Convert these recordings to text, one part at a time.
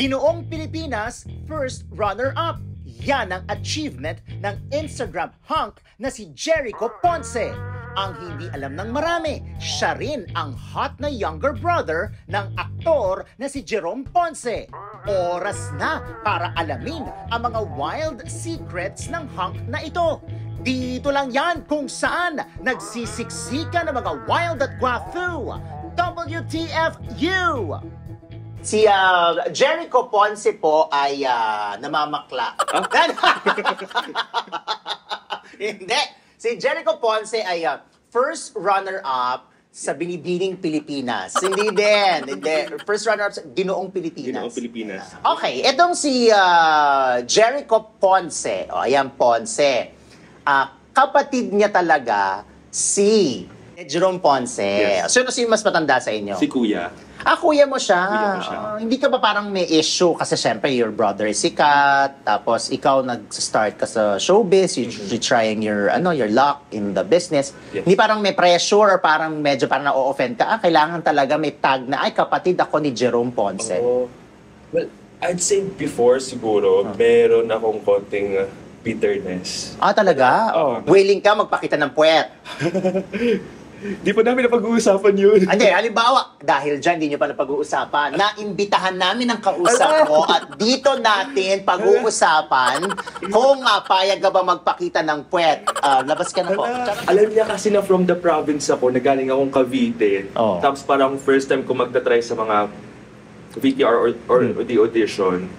Ginoong Pilipinas first runner-up. Yan ang achievement ng Instagram hunk na si Jericho Ponce. Ang hindi alam ng marami, siya rin ang hot na younger brother ng aktor na si Jerome Ponce. Oras na para alamin ang mga wild secrets ng hunk na ito. Dito lang yan kung saan nagsisiksika ng mga wild at guafu. WTFU! Si Jericho Ponce po ay namamakla. Huh? Hindi. Si Jericho Ponce ay first runner-up sa Binibining Pilipinas. Hindi din. Hindi. First runner-up sa Ginoong Pilipinas. Ginoong Pilipinas. Okay. Itong si Jericho Ponce. O, ayan, Ponce. Kapatid niya talaga si Jerome Ponce. Yes. Sino mas matanda sa inyo? Si Kuya. Kuya mo siya. Kuya ko siya. Hindi ka ba parang may issue? Kasi syempre, your brother is sikat. Tapos ikaw nag-start ka sa showbiz. You're trying your luck in the business. Yes. Hindi parang may pressure or parang medyo parang na-offend ka. Kailangan talaga may tag na, ay kapatid ako ni Jerome Ponce. Well, I'd say before siguro, meron akong konting bitterness. Talaga? Willing ka magpakita ng puwet? Di pa namin napag-uusapan yun. Hindi, halimbawa, dahil dyan, hindi nyo pa napag-uusapan, naimbitahan namin ang kausap mo at dito natin pag-uusapan kung payag ka ba magpakita ng puwet. Labas ka na po. Alam niya kasi na from the province ako, na galing akong Cavite. Tapos parang first time ko magta-try sa mga VTR or the audition.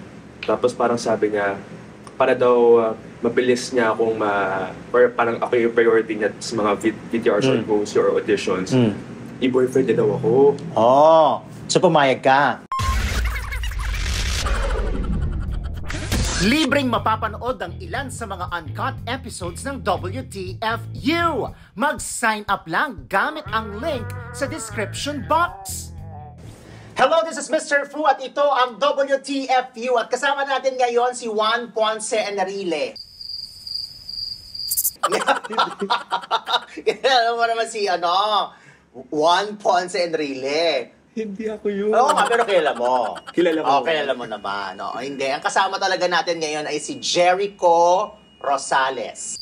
Tapos parang sabi niya, para daw mabilis niya akong parang ako yung priority niya sa mga VTRs or goals or auditions. I-boyfriend niya daw ako. So pumayag ka. Libreng mapapanood ang ilan sa mga uncut episodes ng WTFU. Mag-sign up lang gamit ang link sa description box. Hello, this is Mr. Fu at ito ang WTFU at kasama natin ngayon si Juan Ponce Enrile. Alam mo naman si Juan Ponce Enrile. Hindi ako yun. Oo nga, pero kilala mo. Kilala mo. Kilala mo naman. Hindi, ang kasama talaga natin ngayon ay si Jericho Rosales.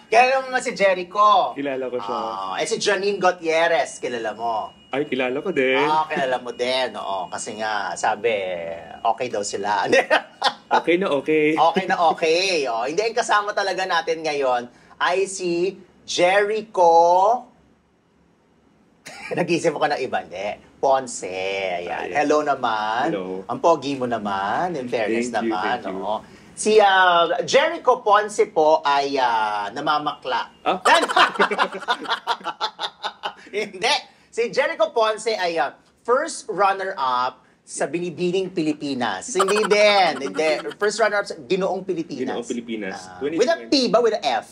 Kilala mo naman si Jericho. Kilala ko siya. Si Janine Gutierrez, kilala mo. Ay, kilala ko din. Kilala mo din. Kasi nga, sabi, okay daw sila. Okay na okay. Okay na okay. Hindi, ang kasama talaga natin ngayon ay si Jericho... Nag-isip ko na iba, hindi. Ponce. Ayan. Hello naman. Hello. Ang pogi mo naman. In fairness Thank you, naman. thank you. Si Jericho Ponce po ay namamakla. Hindi. Si Jericho Ponce ay first runner-up sa Binibining Pilipinas. Hindi din. Hindi. First runner-up sa Ginoong Pilipinas. Ginoong Pilipinas. With a P ba? With a F?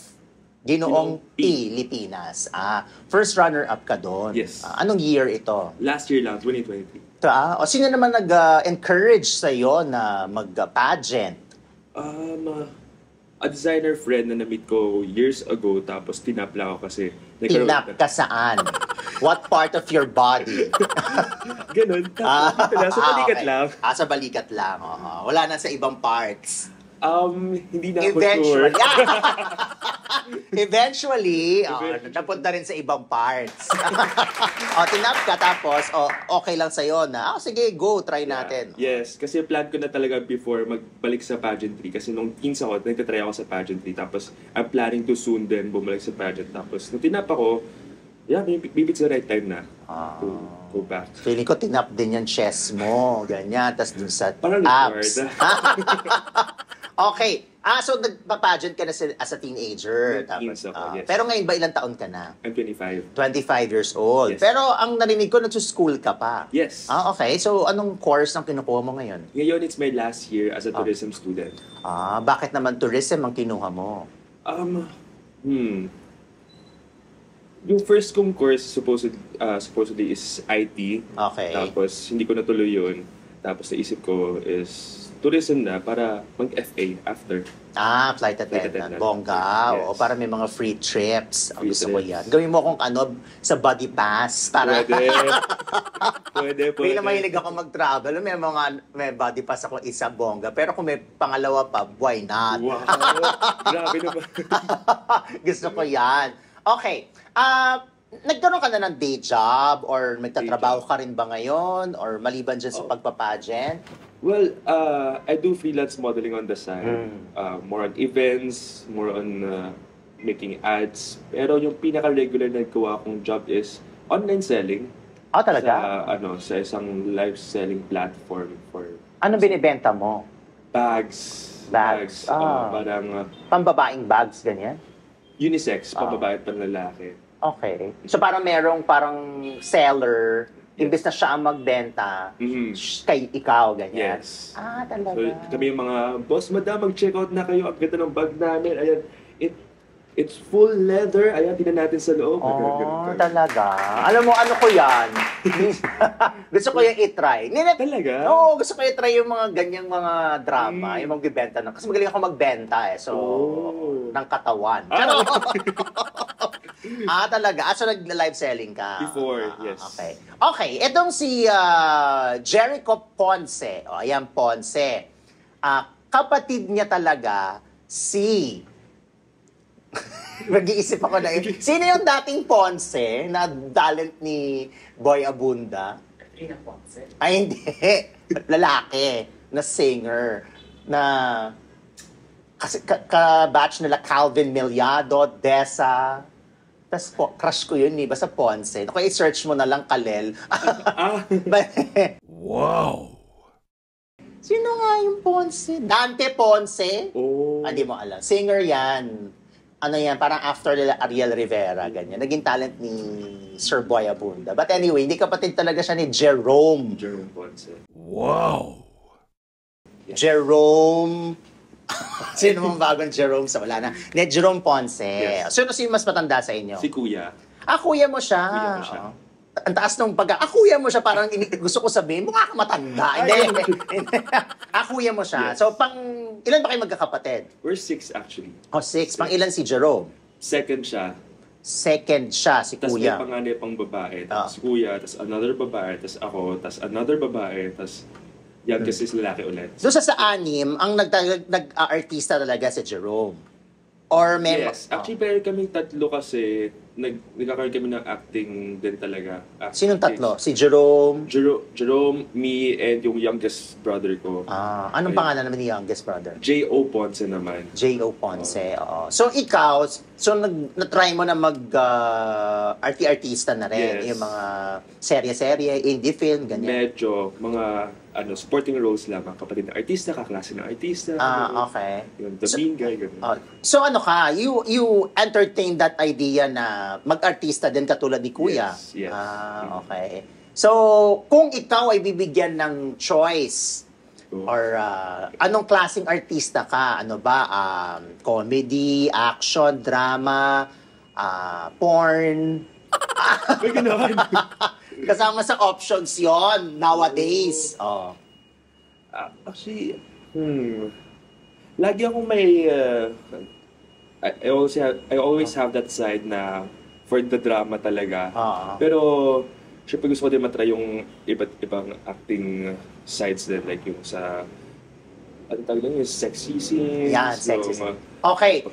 Ginoong Pilipinas. First runner-up ka doon. Yes. Anong year ito? Last year lang, 2023. O sino naman nag-encourage sa'yo na mag-pageant? A designer friend na na-meet ko years ago, tapos tinap lang ako kasi... Tinap ka saan? What part of your body? Ganun. Tapos, sa balikat lang. Sa balikat lang. Wala na sa ibang parts. Hindi na ako sure. Eventually, napunta rin sa ibang parts. Tinap ka tapos, okay lang sa'yo na, sige, go, try natin. Yes, kasi plan ko na talaga before magbalik sa pageantry. Kasi nung teens ako, nagtatry ako sa pageantry. Tapos, I'm planning to soon din bumalik sa pageant. Tapos, nung tinap ako, maybe it's the right time na to go back. Feeling ko tinap din yung chest mo, ganyan. Tapos dun sa parang abs. Okay. So nagpa-pageant ka na as a teenager. Tapos, yes. Pero ngayon ba ilang taon ka na? I'm 25. 25 years old. Yes. Pero ang narinig ko, nag-school ka pa. Yes. Okay. So anong course ang kinukuha mo ngayon? Ngayon, it's my last year as a tourism student. Bakit naman tourism ang kinuha mo? Yung first kong course supposedly is IT. Okay. Tapos hindi ko natuloy yun. Tapos naisip ko is tourism na para mag-FA after. Flight attendant. Bongga. Yes. O para may mga free trips. Free Gusto ko trips. yan. Gawin mo kung sa body pass. Para Pwede. May mahilig ako mag-travel. May body pass ako isa bongga. Pero kung may pangalawa pa, why not? Wow. Grabe naman. Gusto ko yan. Okay. Nagkaroon ka na ng day job or magtatrabaho ka rin ba ngayon or maliban dyan sa pagpapageant? Well, I do freelance modeling on the side. More on events, more on making ads. Pero yung pinaka-regular na nagawa kong job is online selling. Talaga? Sa isang live selling platform for... Anong binibenta mo? Bags. Parang... Pambabaing bags, ganyan? Unisex, pambabae at panlalaki. Okay. So parang merong seller, imbes na siya ang magbenta, kay ikaw, ganyan? Yes. Talaga. So kami yung mga, boss, madam, mag-check out na kayo. Ang ganda ng bag namin. Ayan, it's full leather. Ayan, tingnan natin sa loob. Talaga. Alam mo, ano ko yan? Gusto ko yung i-try. Talaga? Oo, gusto ko i-try yung mga ganyang mga drama, yung magbibenta ng... Kasi magaling ako magbenta So, ng katawan. Talaga. So, nag-live selling ka? Before, yes. Okay. Itong si Jericho Ponce. Ayan, Ponce. Kapatid niya talaga si... Mag-iisip ako na sino yung dating Ponce na talent ni Boy Abunda? Katrina Ponce. Ay, hindi. Lalaki na singer na kasi ka-batch nila Calvin Miliado, Dessa. Tapos crush ko yun basta Ponce. Ako i-search mo na lang Kalel. Wow! Sino nga yung Ponce? Dante Ponce? Hindi mo alam. Singer yan. Parang after nila Ariel Rivera, ganyan. Naging talent ni Sir Boy Abunda. But anyway, hindi kapatid talaga siya ni Jerome. Jerome Ponce. Wow! Jerome... Sino mong bagong Jerome sa wala na? Jerome Ponce. Yes. Sino mas matanda sa inyo? Si Kuya. Kuya mo siya. Kuya mo siya. Ang taas nung kuya mo siya, parang gusto ko sabihin, mukha ka matanda. Hindi. Kuya mo siya. Yes. So, ilan ba kayo magkakapatid? We're 6 actually. 6. Pang ilan si Jerome? Second siya. Second siya, si Tapos may kuya. panganay pang babae. Tapos kuya, tapos another babae, tapos ako, tapos another babae, tapos youngest is lalaki ulit. So sa anim, ang nag-artista talaga si Jerome. Or may... Yes. Actually, pero kami tatlo kasi, nagkakaroon kami ng acting din talaga. Sinong tatlo? Si Jerome? Jerome, me, and yung youngest brother ko. Anong pangalan naman ni youngest brother? J.O. Ponce naman. J.O. Ponce, oo. So ikaw, na-try mo na artista na rin? Yes. Yung mga serye-serye, indie film, ganyan? Medyo, mga supporting roles lang. Mga kapatid na artista, kaklase ng artista. Okay. Yung the mean guy, gano'n. So you entertain that idea na mag-artista din katulad ni Kuya? Yes. Okay. So, kung ikaw ay bibigyan ng choice, or anong klaseng artista ka? Ano ba? Comedy, action, drama, porn? May gano'n. Kasama sa options yon nowadays. Actually, lagi akong may... I always have that side na for the drama talaga. Pero, syempre gusto ko din matry yung iba't ibang acting sides din. Like yung sa... Ano tawag lang yung sexy scenes. Yan, sexy scenes. Okay.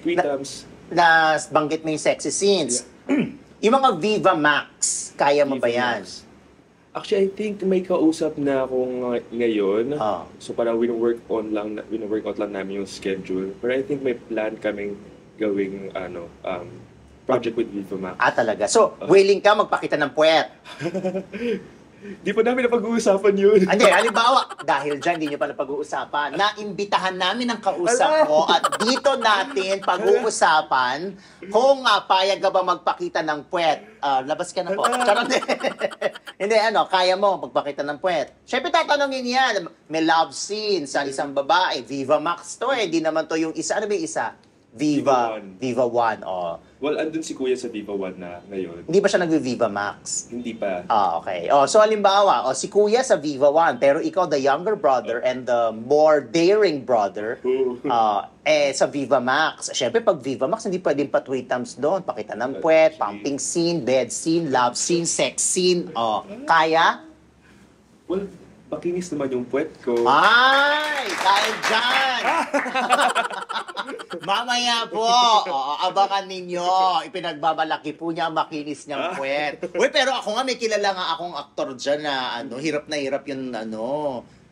Banggit mo yung sexy scenes. Yeah. Yung mga Viva Max, kaya mo ba yan? Actually, I think may kausap na ako ngayon. So parang wino-work out lang namin yung schedule. Pero I think may plan kaming gawing project with Viva Max. Talaga. So, willing ka magpakita ng puwet? Di pa namin napag-uusapan yun. Hindi, halimbawa, dahil dyan, hindi nyo pa napag-uusapan, naimbitahan namin ang kausap mo at dito natin pag-uusapan kung payag ka ba magpakita ng puwet. Labas ka na po. Charot. Hindi, kaya mo magpakita ng puwet. Siyempre, tatanungin yan. May love scene sa isang babae. Viva Max to Hindi naman to yung isa. Ano ba yung isa? Viva One, oh. Well, andun si Kuya sa Viva One na ngayon. Hindi ba siya nag-Viva Max? Hindi pa. Okay. Oh, so halimbawa, si Kuya sa Viva One, pero ikaw the younger brother and the more daring brother, sa Viva Max. Siyempre, pag Viva Max, hindi pwedeng pa tweetams doon. Pakita ng puwet, pumping scene, bed scene, love scene, sex scene. Oh, kaya? Well, pakinis naman yung puwet ko. Ay! Dahil dyan! Mamaya po, abangan ninyo. Ipinagbabalaki po niya ang makinis niyang puwet. Uy, pero ako nga, may kilala nga akong aktor dyan na hirap na hirap yung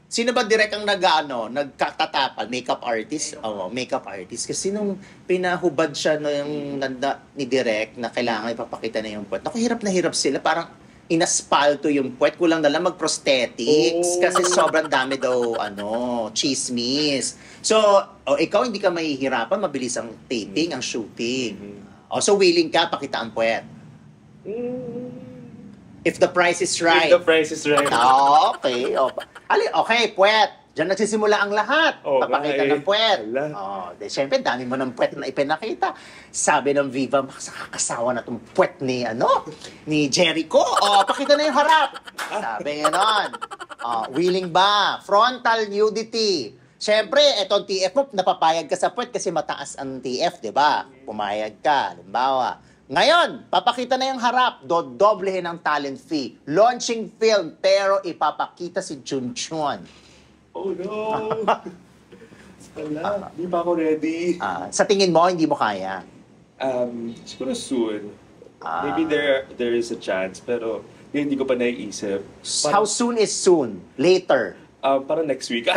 Sino ba direct ang nagkatatapal? Makeup artist? Makeup artist. Kasi nung pinahubad siya ni direct na kailangan ipapakita na yung puwet. Naku, hirap na hirap sila. Parang inaspalto yung puwet. Kulang na lang mag-prosthetics. Kasi sobrang dami daw, chismis. So, ikaw hindi ka mahihirapan. Mabilis ang taping, ang shooting. So, willing ka, pakita ang puwet. If the price is right. If the price is right. Okay. Okay, puwet. Diyan nagsisimula ang lahat. Papakita ng puwet. Siyempre, dami mo ng puwet na ipinakita. Sabi ng Viva Max, nakakasawa na itong puwet ni Jericho. Pakita na yung harap. Sabi gano'n. Willing ba? Frontal nudity. Siyempre, etong TF mo, napapayag ka sa puwet kasi mataas ang TF, di ba? Pumayag ka, halimbawa. Ngayon, papakita na yung harap, dodoblehin ang talent fee. Launching film, pero ipapakita si Chunchun. Oh no! Wala, di pa ako ready. Sa tingin mo, hindi mo kaya? Siguro soon. Maybe there is a chance, pero hindi ko pa naiisip. How soon is soon? Later? Parang next week.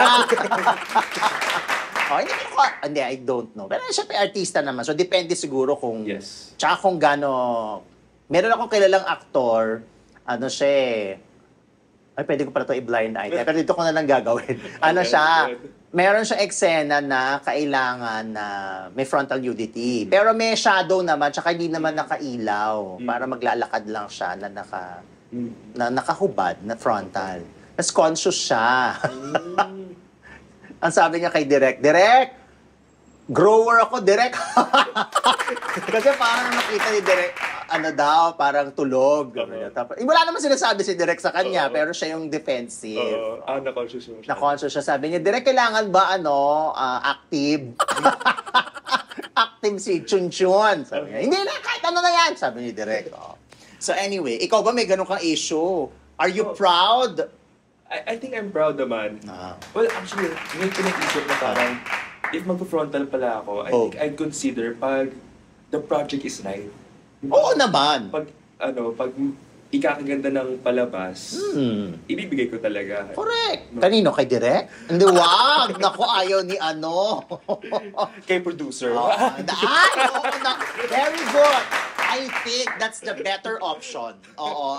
Hindi, I don't know. Pero syempre, artista naman. So, depende siguro kung... Yes. Tsaka kung gano... Meron akong kilalang aktor, ay, pwede ko pala ito i-blind item. Pero dito ko na lang gagawin. Meron siya eksena na kailangan na may frontal nudity. Pero may shadow naman, tsaka hindi naman nakailaw. Para maglalakad lang siya na nakahubad na frontal. Mas conscious siya. Ang sabi niya kay Direk, grower ako, Direk. Kasi parang nakita ni Direk, parang tulog. Wala naman sinasabi si Direk sa kanya, pero siya yung defensive. Na-conscious siya. Na-conscious siya. Sabi niya, Direk, kailangan ba, active? Active si Chunchun. Sabi niya, hindi na, kahit ano na yan. Sabi ni Direk. So anyway, ikaw ba may ganun kang issue? Are you proud? I think I'm proud naman. Well, actually, may pinag-isip na parang, if magpo-frontal pala ako, I think I'd consider pag the project is right. Oo naman. Pag ikakaganda ng palabas, ibibigay ko talaga. Correct. Kanino? Kay Direk? Hindi, wag! Naku, ayaw ni Kay producer. Very good. I think that's the better option.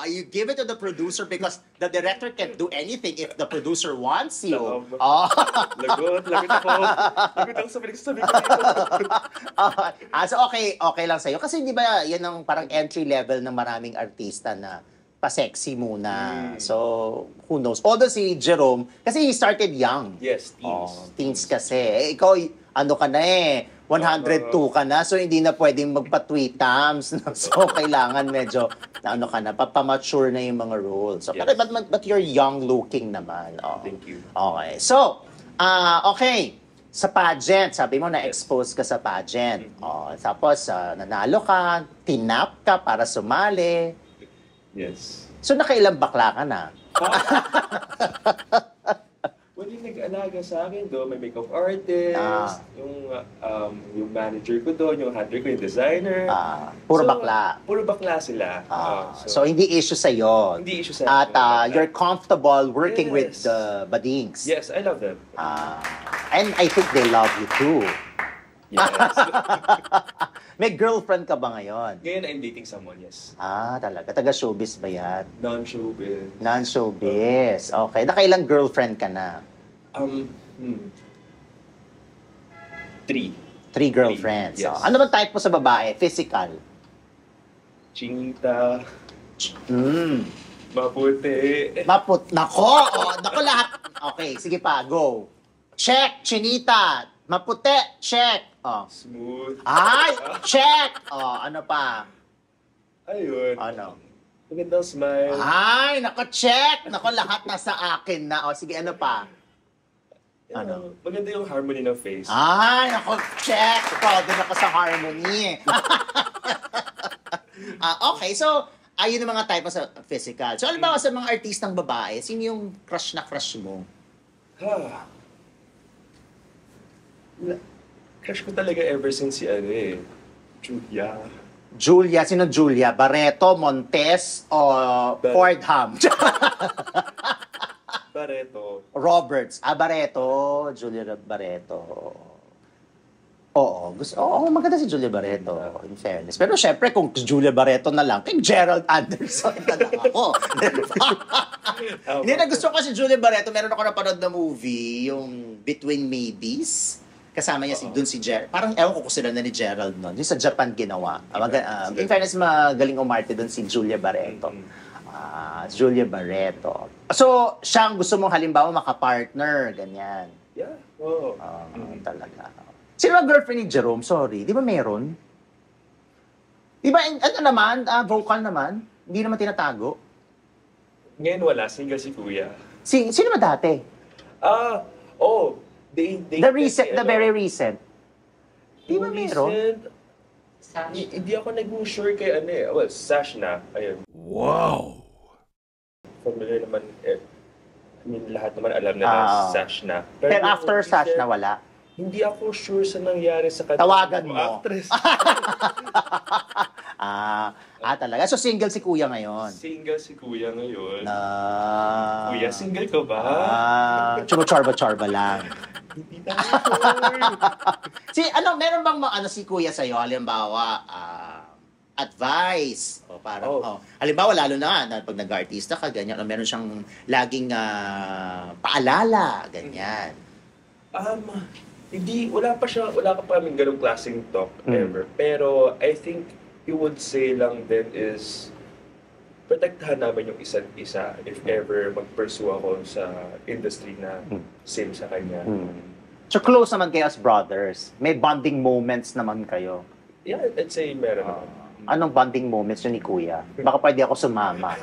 You give it to the producer because the director can't do anything if the producer wants you. Lagot ako. Lagot ako sa pinagsasabi ko dito. So okay lang sa'yo. Kasi di ba yan ang parang entry level ng maraming artista na pa-sexy muna. So, who knows? Although si Jerome, kasi he started young. Yes, teens. Teens kasi. Ikaw, ka na 102 ka na, so hindi na pwedeng magpa-tweetams. So, kailangan medyo, papamature na yung mga roles. So, yes. But you're young-looking naman. Thank you. Okay. So, okay. Sa pageant, sabi mo, na-expose ka sa pageant. Tapos, nanalo ka, tinap ka para sumali. Yes. So, nakailang bakla ka na? Well, yung nag-alaga sa akin doon, may makeup artist, yung manager ko doon, yung handler ko, yung designer. Puro bakla. Puro bakla sila. So, hindi issue sa'yo. Hindi issue sa'yo. At you're comfortable working with the badings. Yes, I love them. And I think they love you too. Yes. May girlfriend ka ba ngayon? Ngayon, I'm dating someone, yes. Talaga. Taga-showbiz ba yan? Non-showbiz. Non-showbiz. Okay. Nakailang girlfriend ka na? 3. 3 girlfriends. Yes. Ano bang type mo sa babae? Physical? Chinita. Maputi. Nako! Nako lahat. Okay, sige pa. Go. Check. Chinita. Maputi. Check. Oh. Smooth. Ay! Check! Oh, ano pa? Ayun. Ano? Magandang smile. Ay, nako, check! Nako, lahat nasa akin na. O, sige, ano pa? Ano? Maganda yung harmony ng face. Ay, nako, check! Proud din ako sa harmony. Okay, so, ayun ang mga type sa physical. So, alam ba sa mga artistang babae, sino yung crush na crush mo? Crush ko talaga ever since si Julia. Julia, sino Julia? Barreto, Montes, o Fordham? Barreto. Roberts. Barreto. Julia Barreto. Oo, maganda si Julia Barreto, in fairness. Pero syempre, kung Julia Barreto na lang, kay Gerald Anderson na lang ako. Hindi na gusto ko si Julia Barreto. Meron ako napanood na movie, yung Between Maybes. Kasama niya dun si Gerald. Parang ewan ko kung sila na ni Gerald nun. Yung sa Japan ginawa. In fairness, magaling umarte dun si Julia Barreto. Julia Barreto. So, siya ang gusto mong halimbawa makapartner, ganyan. Yeah. Oo. Talaga. Sino ang girlfriend ni Jerome? Sorry. Di ba meron? Di ba, ano naman, vocal naman? Hindi naman tinatago? Ngayon wala, single si Kuya. Sino ba dati? The very recent. Di ba meron? Hindi ako naging sure kay Well, Sash na. Ayun. Wow! Familiar naman lahat naman alam na Sash na. Pero after Sash na wala? Hindi ako sure sa nangyari sa kanya. Tawagan mo. Actress. Talaga. So single si Kuya ngayon? Single si Kuya ngayon. Kuya, single ka ba? Chumocharba-charba lang. Hindi tayo sure. Meron bang si Kuya sa'yo? Halimbawa, advice. Halimbawa, lalo na pag nag-artista ka, ganyan, meron siyang laging paalala, ganyan. Wala pa kaming ganung klaseng talk ever. Pero I think he would say lang din is protektahan namin yung isa't isa if ever mag-pursue ako sa industry na same sa kanya. So close naman kayo as brothers. May bonding moments naman kayo. Yeah, I'd say meron naman. Anong bonding moments yun ni Kuya? Baka pwede ako sumama.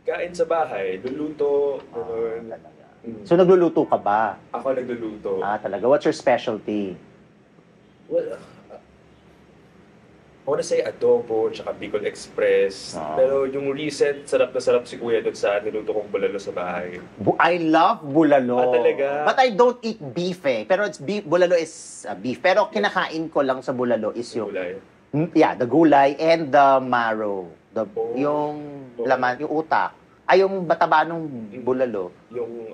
Kain sa bahay, luluto, gano'n. So nagluluto ka ba? Ako nagluluto. Talaga. What's your specialty? Well, I wanna say adobo, tsaka Bicol Express. Pero yung recent, sarap na sarap si Kuya doon sa niluto kong bulalo sa bahay. I love bulalo. Talaga? But I don't eat beef Pero it's beef. Bulalo is beef. Pero kinakain ko lang sa bulalo is yung... Gulay. Yeah, the gulay and the marrow. Yung laman, yung utak. Yung bataba nung bulalo. Yung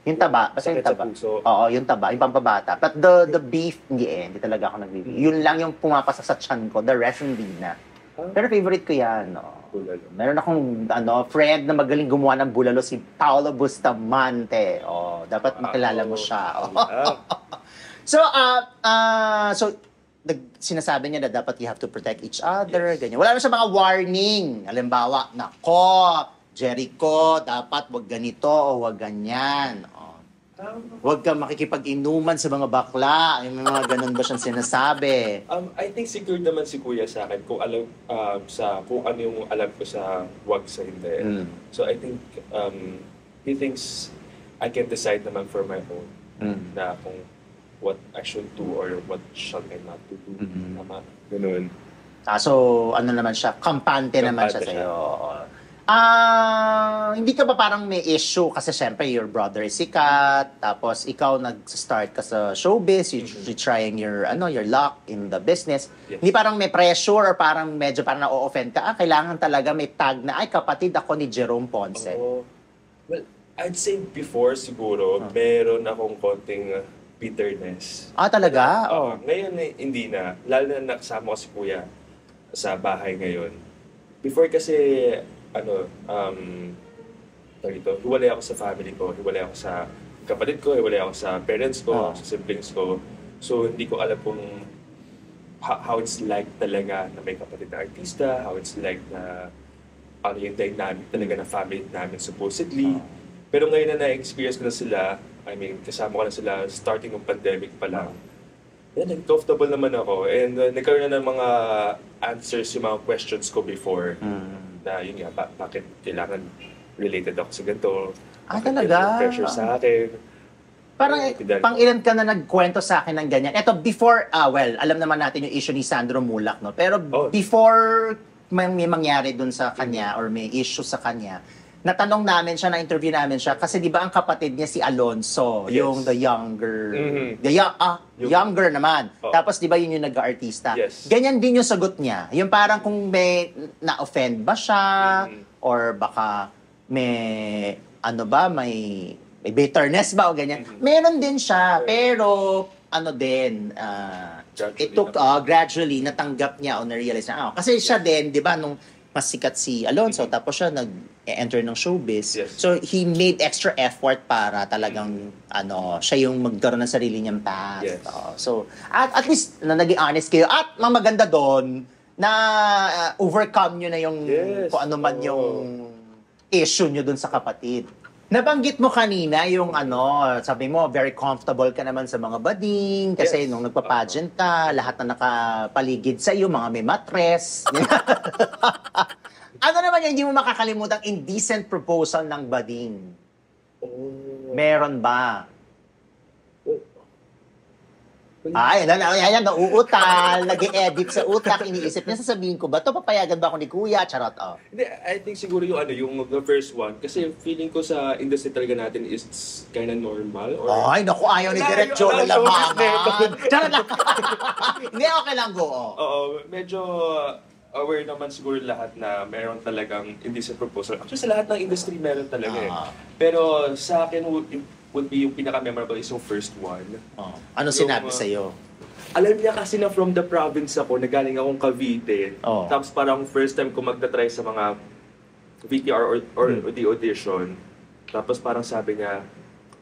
yung taba, basta yung taba. Oo, yung taba, yung pampabata. But the beef, hindi talaga ako nagbibi. Yun lang yung pumapasa sa tiyan ko, the rest hindi na. Pero favorite ko yan, bulalo. Meron akong friend na magaling gumawa ng bulalo, si Paolo Bustamante. Dapat makilala mo siya. So sinasabi niya na dapat you have to protect each other, ganyan. Wala na siya mga warning. Halimbawa, Jericho, dapat wag ganito o wag ganyan. Huwag ka makikipag-inuman sa mga bakla. Yung mga ganun ba siyang sinasabi? I think secure naman si Kuya sa akin kung alam kung ano yung alam ko sa wag sa hindi. So I think he thinks I can decide naman for my own na kung what I should do or what shall I not do. Tama. Ganun. So ano naman siya? Kampante naman siya sa'yo. Hindi ka ba parang may issue kasi syempre your brother is sikat, tapos ikaw nag-start ka sa showbiz, you're trying your luck in the business. Yes. Hindi parang may pressure or parang medyo parang na-offend ka, kailangan talaga may tag na, kapatid ako ni Jerome Ponce. Well, I'd say before siguro, meron akong konting bitterness. Talaga? Ngayon hindi na. Lalo na nakasama ko si Kuya sa bahay ngayon. Before kasi hiwalay ako sa family ko, hiwalay ako sa kapatid ko, hiwalay ako sa parents ko, sa siblings ko. So, hindi ko alam kung how it's like talaga na may kapatid na artista, how it's like na yung dynamic talaga na family namin supposedly. Pero ngayon na na-experience ko na sila, I mean, kasama ko na sila starting ng pandemic pa lang. Yan, comfortable naman ako. And nagkaroon na ng mga answers yung mga questions ko before. Na yun nga, bakit kailangan related ako sa ganito? Talaga? Pressure sa akin. Parang pang ilan ka na nagkwento sa akin ng ganyan. Ito, before, well, alam naman natin yung issue ni Sandro Mulak, no? Pero before may mangyari dun sa kanya or may issue sa kanya, natanong namin siya, na-interview namin siya, kasi di ba ang kapatid niya si Alonso, yung the younger, younger naman. Tapos di ba yun yung nag-artista? Ganyan din yung sagot niya. Yung parang kung may na-offend ba siya, or baka may, may bitterness ba o ganyan. Meron din siya, pero din, it took, gradually, natanggap niya o na-realize na, kasi siya din, di ba, nung mas sikat si Alonso, tapos siya nag-enter ng showbiz. So, he made extra effort para talagang, siya yung magkaroon ng sarili niyang path. So, at least, na naging honest kayo. At maganda doon, na overcome nyo na yung, kung ano man yung issue nyo doon sa kapatid. Nabanggit mo kanina yung sabi mo, very comfortable ka naman sa mga bading, kasi nung nagpa-pageant ka, lahat na nakapaligid sa iyo, mga may mattress. Ano naman yung hindi mo makakalimutang indecent proposal ng bading? Meron ba? Yan, nauutal, nag-e-edit sa utak, iniisip niya, sasabihin ko ba, papayagan ba ako ni Kuya? Charot, Hindi, I think siguro yung the first one, kasi feeling ko sa industry talaga natin is kinda normal. Or... naku, ayaw ni Direk Joe na lamangan. Charot lang. Hindi, okay lang, go. Medyo aware naman siguro lahat na meron talagang indecent proposal. Actually, sa lahat ng industry meron talaga Pero sa akin, would be yung pinaka-memorable is yung first one. Ano sinabi sa'yo? Alam niya kasi na from the province ako, na galing akong Cavite. Tapos parang first time ko magta-try sa mga VTR or the audition. Tapos parang sabi niya,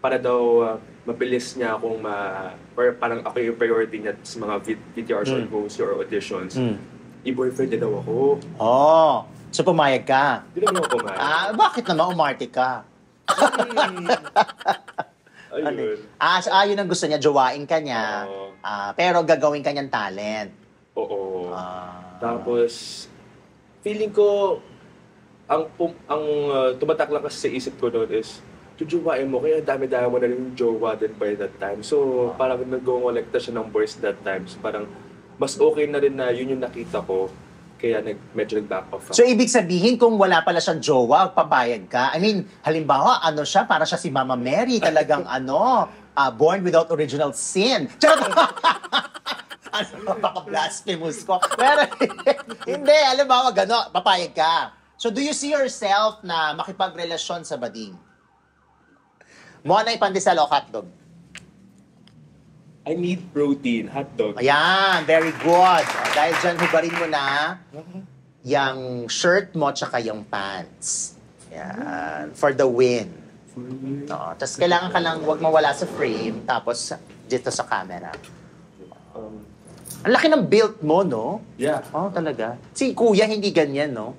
para daw mabilis niya akong parang ako yung priority niya sa mga VTRs or auditions. I-boyfriend niya daw ako. So pumayag ka? Hindi naman ako pumayag. Bakit naman umarte ka? Ayun. Yun ang gusto niya, jowain ka niya, pero gagawin ka niyang talent. Oo. Tapos, feeling ko, ang tumatak lang kasi sa isip ko noon is, jujuwain mo, kaya dami-dami mo na rin yung jowa din by that time. So, parang nag-collecta siya ng boys that time. So, parang, mas okay na rin na yun yung nakita ko. Kaya medyo nag-back off ako. So, ibig sabihin, kung wala pala siyang jowa, papayag ka? I mean, halimbawa, siya? Para siya si Mama Mary, talagang born without original sin. Charot! Baka blasphemous ko. Pero, hindi, halimbawa, papayag ka. So, do you see yourself na makipagrelasyon sa bading? Mona ipandesal o hotdog? I need protein, hotdog. Ayan, very good. Dahil dyan, hubarin mo na yung shirt mo tsaka yung pants. Yan, for the win. Tapos kailangan ka lang huwag mawala sa frame, tapos dito sa camera. Ang laki ng build mo, no? Yeah. Talaga. Si Kuya, hindi ganyan, no?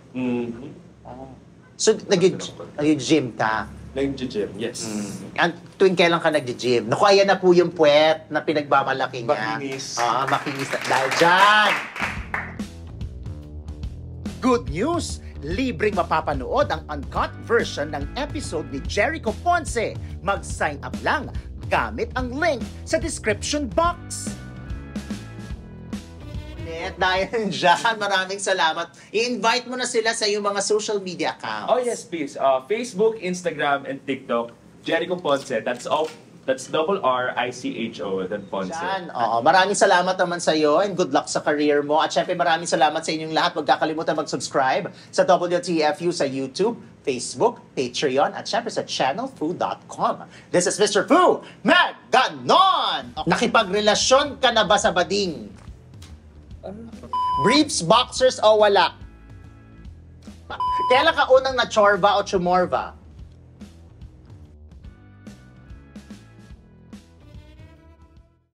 So, nag-gym ka? Nag-gym, yes. Tuwing kailan ka nag-gym? Naku, ayan na po yung puwet na pinagmamalaki niya. Makinis. Makinis. Dahil dyan! Good news! Libreng mapapanood ang uncut version ng episode ni Jericho Ponce. Mag-sign up lang gamit ang link sa description box. Dahil dyan, maraming salamat. I-invite mo na sila sa iyong mga social media accounts. Oh yes, please. Facebook, Instagram, and TikTok. Jericho Ponce. That's all. That's RRICHO, then Ponce. Dyan. Maraming salamat naman sa iyo and good luck sa career mo. At syempre maraming salamat sa inyong lahat. Huwag kakalimutan mag-subscribe sa WTFU sa YouTube, Facebook, Patreon, at syempre sa channelfu.com. This is Mr. Fu. Ganon! Nakipagrelasyon ka na ba sa bading? Briefs, boxers o wala? Kailan ka unang na-chorba o chumorba?